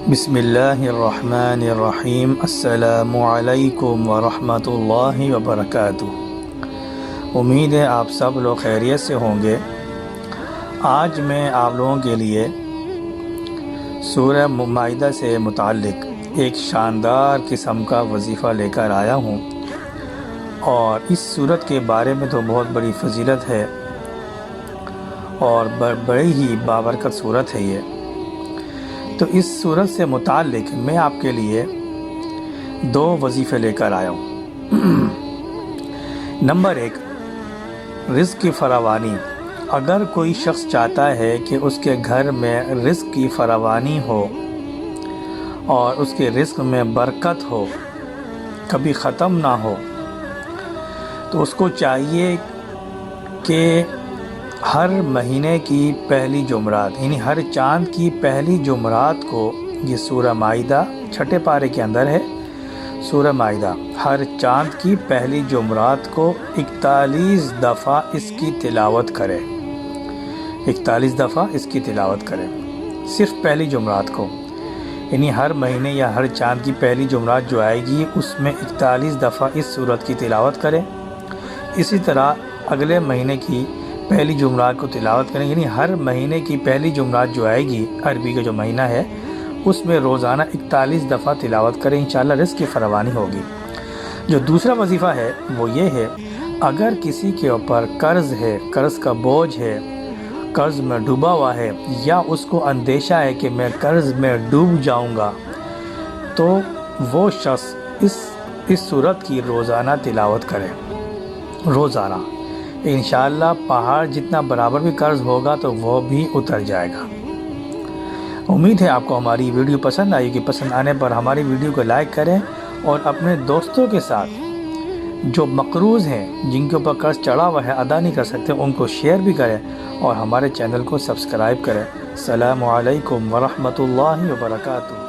بسم اللہ الرحمن الرحیم۔ السلام علیکم ورحمۃ اللہ وبرکاتہ۔ امید ہے آپ سب لوگ خیریت سے ہوں گے۔ آج میں آپ لوگوں کے لیے سورہ مائدہ سے متعلق ایک شاندار قسم کا وظیفہ لے کر آیا ہوں، اور اس سورت کے بارے میں تو بہت بڑی فضیلت ہے اور بڑی ہی بابرکت سورت ہے یہ۔ تو اس سورت سے متعلق میں آپ کے لیے 2 وظیفے لے کر آیا ہوں۔ نمبر 1، رزق کی فراوانی۔ اگر کوئی شخص چاہتا ہے کہ اس کے گھر میں رزق کی فراوانی ہو اور اس کے رزق میں برکت ہو، کبھی ختم نہ ہو، تو اس کو چاہیے کہ ہر مہینے کی پہلی جمعرات، یعنی ہر چاند کی پہلی جمعرات کو، یہ سورہ مائدہ 6 پارے کے اندر ہے، سورہ مائدہ، ہر چاند کی پہلی جمعرات کو 41 دفعہ اس کی تلاوت کرے۔ 41 دفعہ اس کی تلاوت کرے، صرف پہلی جمعرات کو، یعنی ہر مہینے یا ہر چاند کی پہلی جمعرات جو آئے گی اس میں 41 دفعہ اس سورت کی تلاوت کرے۔ اسی طرح اگلے مہینے کی پہلی جمعرات کو تلاوت کریں، یعنی ہر مہینے کی پہلی جمعرات جو آئے گی، عربی کا جو مہینہ ہے، اس میں روزانہ 41 دفعہ تلاوت کریں، انشاءاللہ رزق کی فراوانی ہوگی۔ جو دوسرا وظیفہ ہے وہ یہ ہے، اگر کسی کے اوپر قرض ہے، قرض کا بوجھ ہے، قرض میں ڈوبا ہوا ہے، یا اس کو اندیشہ ہے کہ میں قرض میں ڈوب جاؤں گا، تو وہ شخص اس سورت کی روزانہ تلاوت کرے، روزانہ۔ انشاءاللہ پہاڑ جتنا برابر بھی قرض ہوگا تو وہ بھی اتر جائے گا۔ امید ہے آپ کو ہماری ویڈیو پسند آئی ہوگی۔ پسند آنے پر ہماری ویڈیو کو لائک کریں، اور اپنے دوستوں کے ساتھ جو مقروض ہیں، جن کے اوپر قرض چڑھا ہوا ہے، ادا نہیں کر سکتے، ان کو شیئر بھی کریں، اور ہمارے چینل کو سبسکرائب کریں۔ السلام علیکم ورحمۃ اللہ وبرکاتہ۔